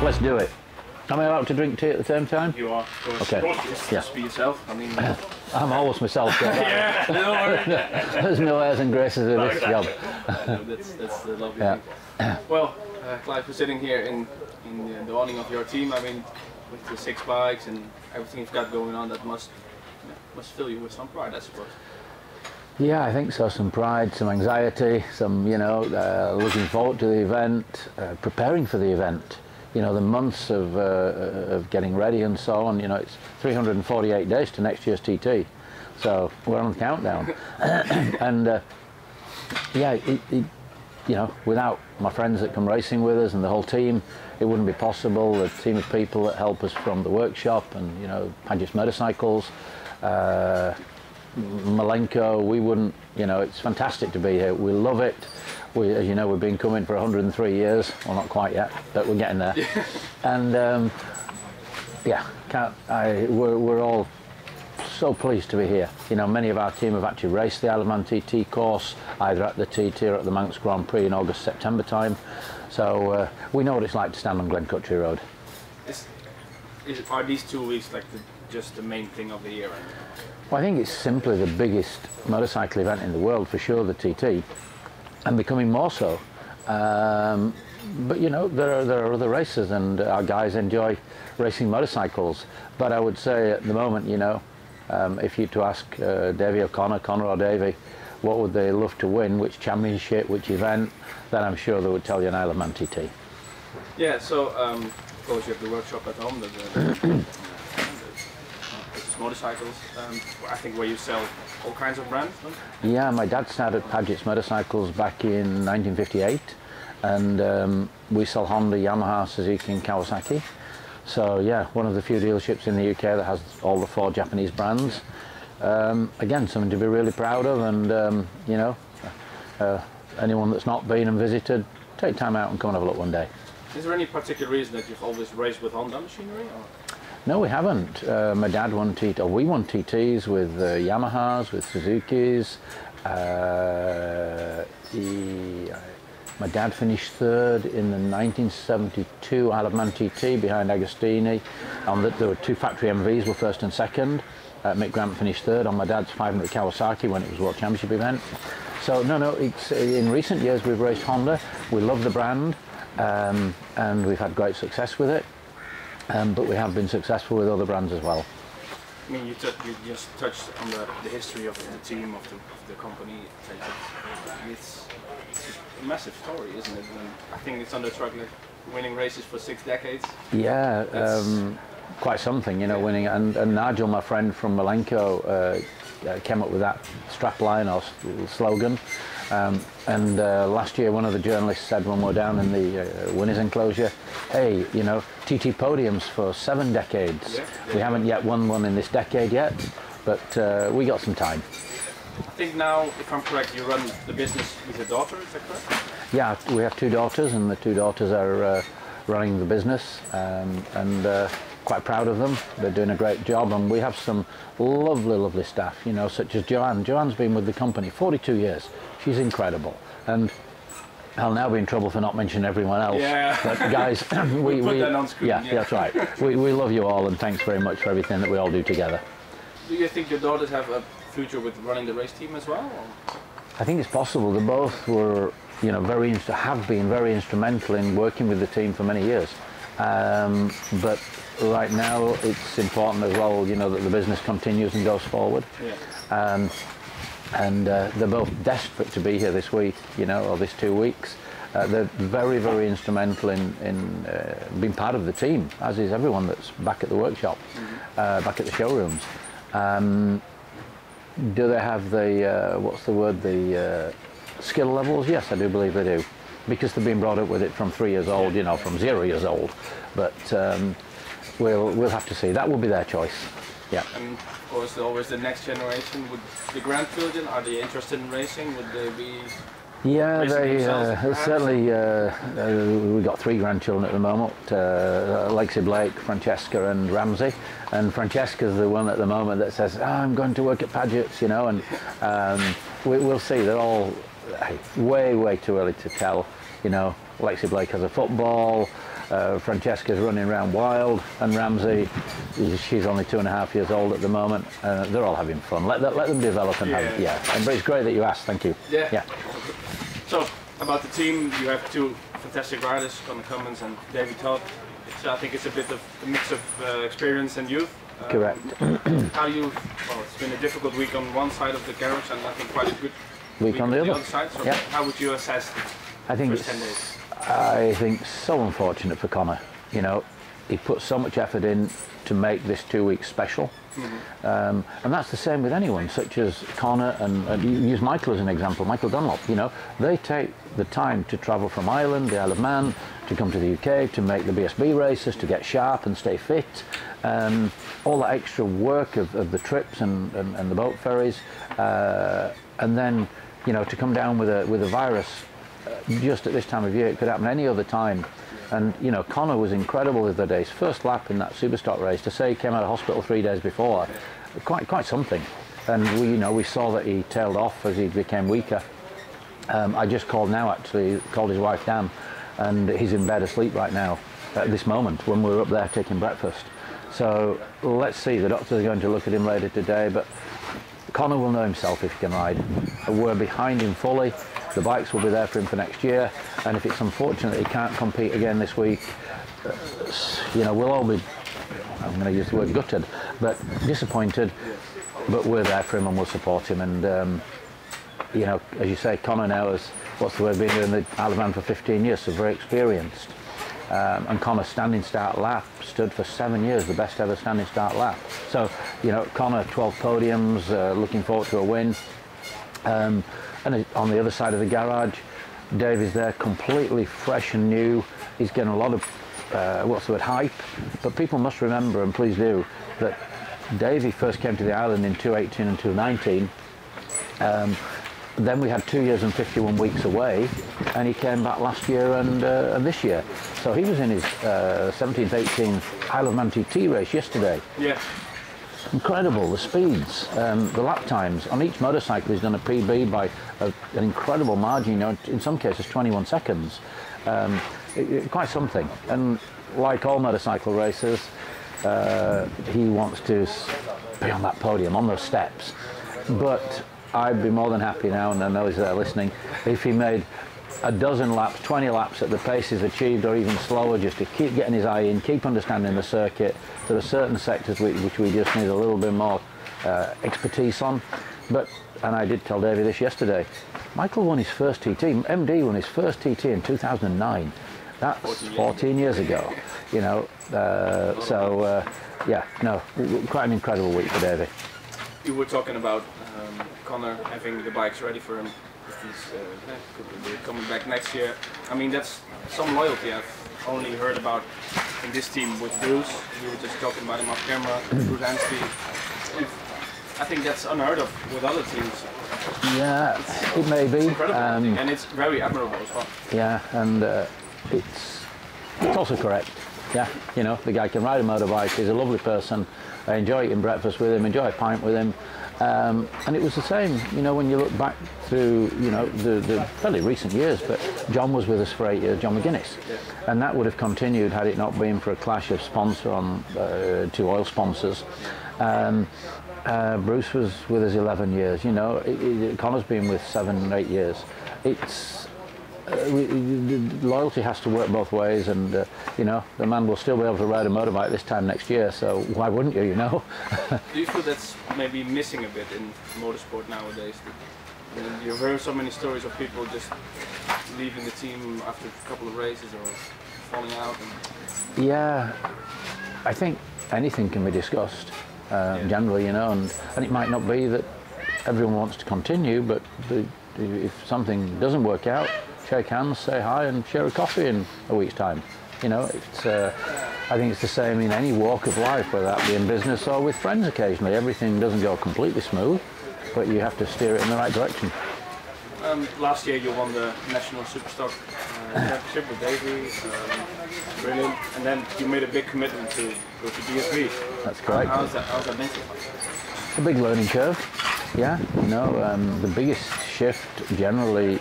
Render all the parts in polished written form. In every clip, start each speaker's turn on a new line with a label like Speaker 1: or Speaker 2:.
Speaker 1: let's do it. Am I allowed to drink tea at the same time?
Speaker 2: You are, of course.
Speaker 1: Okay.
Speaker 2: Just be yourself. I mean,
Speaker 1: I'm always myself.
Speaker 2: yeah, no worries.
Speaker 1: There's no airs and graces in this job.
Speaker 2: That's the lovely thing. Well, Clive, we're sitting here in the awning of your team. I mean, with the 6 bikes and everything you've got going on, that must fill you with some pride, I suppose.
Speaker 1: Yeah, I think so. Some pride, some anxiety, some, looking forward to the event, preparing for the event. You know, the months of getting ready and so on. You know, it's 348 days to next year's TT, so we're on the countdown. And without my friends that come racing with us and the whole team, it wouldn't be possible. The team of people that help us from the workshop and Padgett's motorcycles, Milenco, we wouldn't. It's fantastic to be here. We love it. As you know, we've been coming for 103 years. Well, not quite yet, but we're getting there. And we're all so pleased to be here. Many of our team have actually raced the Isle of Man TT course, either at the TT or at the Manx Grand Prix in August, September time. So we know what it's like to stand on Glen Country Road.
Speaker 2: Are these 2 weeks like just the main thing of the year?
Speaker 1: Well, I think it's simply the biggest motorcycle event in the world, for sure, the TT. And becoming more so, but there are other races, and our guys enjoy racing motorcycles. But I would say at the moment, if you to ask Davey or Conor or Davey, what would they love to win, which championship, which event, then I'm sure they would tell you an Isle of Man TT.
Speaker 2: Yeah. So of course you have the workshop at home, the motorcycles. I think where you sell all kinds of brands. No?
Speaker 1: Yeah, my dad started Padgett's motorcycles back in 1958, and we sell Honda, Yamaha, Suzuki and Kawasaki. So yeah, one of the few dealerships in the UK that has all the 4 Japanese brands. Again, something to be really proud of, and anyone that's not been and visited, take time out and come and have a look one day.
Speaker 2: Is there any particular reason that you've always raced with Honda machinery? Or?
Speaker 1: No, we haven't. My dad won we won TTs with Yamahas, with Suzukis. My dad finished 3rd in the 1972 Isle of Man TT behind Agostini. There were 2 factory MVs, were 1st and 2nd. Mick Grant finished 3rd on my dad's 500 Kawasaki when it was a World Championship event. So no, it's in recent years we've raced Honda. We love the brand, and we've had great success with it. But we have been successful with other brands as well.
Speaker 2: I mean, you just touched on the history of the team, of the company. It's a massive story, isn't it? And I think it's on the track, like winning races for 6 decades. Yeah,
Speaker 1: quite something, winning. And Nigel, my friend from Milenco, came up with that strapline or slogan. Last year one of the journalists said when we were down in the winners enclosure, hey, TT podiums for 7 decades. Yeah. We haven't yet won one in this decade yet, but we got some time.
Speaker 2: I think now, if I'm correct, you run the business with your daughter, is that correct?
Speaker 1: Yeah, we have 2 daughters, and the 2 daughters are running the business, and quite proud of them. They're doing a great job, and we have some lovely staff, such as Joanne. Joanne's been with the company 42 years. She's incredible, and I'll now be in trouble for not mentioning everyone else.
Speaker 2: Yeah.
Speaker 1: But guys, we
Speaker 2: put that on screen.
Speaker 1: Yeah, that's right. We love you all, and thanks very much for everything that we all do together.
Speaker 2: Do you think your daughters have a future with running the race team as well? Or?
Speaker 1: I think it's possible. They both were, have been very instrumental in working with the team for many years. But right now, it's important as well, that the business continues and goes forward. Yeah. And they're both desperate to be here this week, or this 2 weeks. They're very instrumental in being part of the team, as is everyone that's back at the workshop, back at the showrooms. Do they have the, the skill levels? Yes, I do believe they do, because they've been brought up with it from 3 years old, from 0 years old. But we'll have to see. That will be their choice. Yeah.
Speaker 2: And of course, always the next generation. Would the grandchildren, are they interested in racing? Would they be?
Speaker 1: Yeah, they certainly. We've got 3 grandchildren at the moment: Lexi, Blake, Francesca, and Ramsey. And Francesca's the one at the moment that says, "I'm going to work at Padgett's," and we'll see. They're all way too early to tell. Lexi Blake has a football. Francesca's running around wild, and Ramsey, she's only 2.5 years old at the moment. They're all having fun. Let them develop and have, but it's great that you asked. Thank you.
Speaker 2: Yeah. So about the team, you have two fantastic riders, Conor Cummins and Davey Todd. So I think it's a bit of a mix of experience and youth.
Speaker 1: Correct.
Speaker 2: It's been a difficult week on one side of the garage, and I think quite a good week
Speaker 1: on the other
Speaker 2: side. So how would you assess the first 10 days?
Speaker 1: I think so unfortunate for Conor. You know, he put so much effort in to make this 2 weeks special. And that's the same with anyone, such as Conor, and you use Michael as an example, Michael Dunlop. You know, they take the time to travel from Ireland, the Isle of Man, to come to the UK, to make the BSB races, to get sharp and stay fit. All that extra work of the trips and the boat ferries, and then, you know, to come down with a virus just at this time of year. It could happen any other time. And you know, Conor was incredible the other day. His first lap in that Superstock race, to say he came out of hospital 3 days before, quite something. And we saw that he tailed off as he became weaker. I just called his wife Dan, and he's in bed asleep right now at this moment when we're up there taking breakfast. So let's see, the doctors are going to look at him later today, but Conor will know himself if he can ride. We're behind him fully. The bikes will be there for him for next year, and if it's unfortunate that he can't compete again this week, you know, we'll all be, I'm going to use the word gutted, but disappointed, but we're there for him and we'll support him. And you know, as you say, Conor now has, been doing the Isle of Man for 15 years, so very experienced. And Conor's standing start lap stood for 7 years, the best ever standing start lap. So, you know, Conor, 12 podiums, looking forward to a win. And on the other side of the garage, Dave is there completely fresh and new. He's getting a lot of, hype. But people must remember, and please do, that Davey first came to the island in 2018 and 2019. Then we had 2 years and 51 weeks away, and he came back last year and this year. So he was in his 17th, 18th Isle of Man TT race yesterday.
Speaker 2: Yeah.
Speaker 1: Incredible, the speeds, the lap times. On each motorcycle he's done a PB by an incredible margin, you know, in some cases 21 seconds. Quite something. And like all motorcycle racers, he wants to be on that podium, on those steps. But I'd be more than happy now, and I know he's there listening, if he made a dozen laps, 20 laps at the pace he's achieved, or even slower, just to keep getting his eye in, keep understanding the circuit. There are certain sectors which we just need a little bit more expertise on. But, and I did tell Davey this yesterday, Michael won his first TT, MD won his first TT in 2009. That's 14 years ago, you know. Yeah, no, quite an incredible week for Davey.
Speaker 2: You were talking about Conor having the bikes ready for him if he's coming back next year. I mean, that's some loyalty I've only heard about in this team with Bruce. You were just talking about him off camera, Bruce Ansby. I think that's unheard of with other teams.
Speaker 1: Yeah, it may be.
Speaker 2: It's incredible, and it's very admirable as well.
Speaker 1: Yeah, and it's also correct. Yeah, you know, the guy can ride a motorbike, he's a lovely person. I enjoy eating breakfast with him, enjoy a pint with him. And it was the same, you know, when you look back through, you know, the fairly recent years, but John was with us for 8 years, John McGuinness. And that would have continued had it not been for a clash of sponsor on 2 oil sponsors. Bruce was with us 11 years, you know, Conor's been with 7 or 8 years. It's, loyalty has to work both ways, and you know, the man will still be able to ride a motorbike this time next year, so why wouldn't you, you know?
Speaker 2: Do you feel that's maybe missing a bit in motorsport nowadays? You've heard so many stories of people just leaving the team after a couple of races or falling out.
Speaker 1: Yeah, I think anything can be discussed, generally, you know, and it might not be that everyone wants to continue, but if something doesn't work out, shake hands, say hi, and share a coffee in a week's time. You know, it's, I think it's the same in any walk of life, whether that be in business or with friends occasionally. Everything doesn't go completely smooth, but you have to steer it in the right direction.
Speaker 2: Last year you won the National Superstock Championship with Davey, brilliant, and then you made a big commitment to go to BSB.
Speaker 1: That's correct.
Speaker 2: How's that been so far?
Speaker 1: A big learning curve, yeah. You know, the biggest shift generally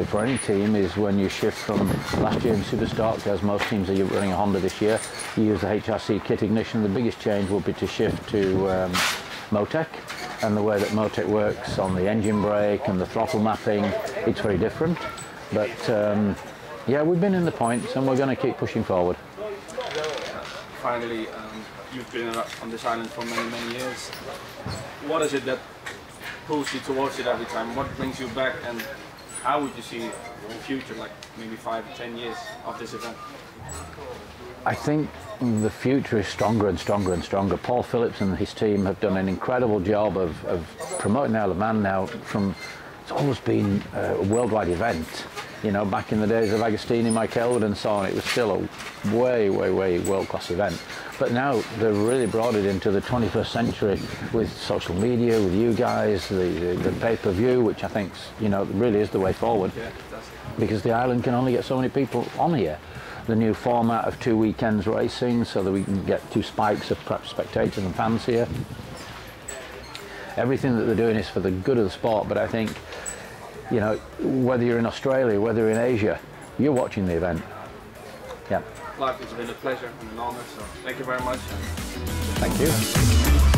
Speaker 1: for any team is when you shift from last year in Superstock, as most teams are running a Honda this year, you use the HRC kit ignition. The biggest change will be to shift to Motec, and the way that Motec works on the engine brake and the throttle mapping, it's very different. But yeah, we've been in the points and we're going to keep pushing forward.
Speaker 2: Finally, you've been on this island for many years. What is it that pulls you towards it every time? What brings you back, and how would you see the future, like maybe 5 or 10 years of this event?
Speaker 1: I think the future is stronger and stronger and stronger. Paul Phillips and his team have done an incredible job of promoting Isle of Man now. It's always been a worldwide event. You know, back in the days of Agostini, Mike Elwood and so on, it was still a way world-class event. But now they've really brought it into the 21st century with social media, with you guys, the pay-per-view, which I think, you know, really is the way forward.
Speaker 2: Yeah,
Speaker 1: because the island can only get so many people on here. The new format of 2 weekends racing, so that we can get 2 spikes of perhaps spectators and fans here. Everything that they're doing is for the good of the sport, but I think, you know, whether you're in Australia, whether you're in Asia, you're watching the event. Yeah.
Speaker 2: Clive, it's been a pleasure and an honor, so thank you very much.
Speaker 1: Thank you.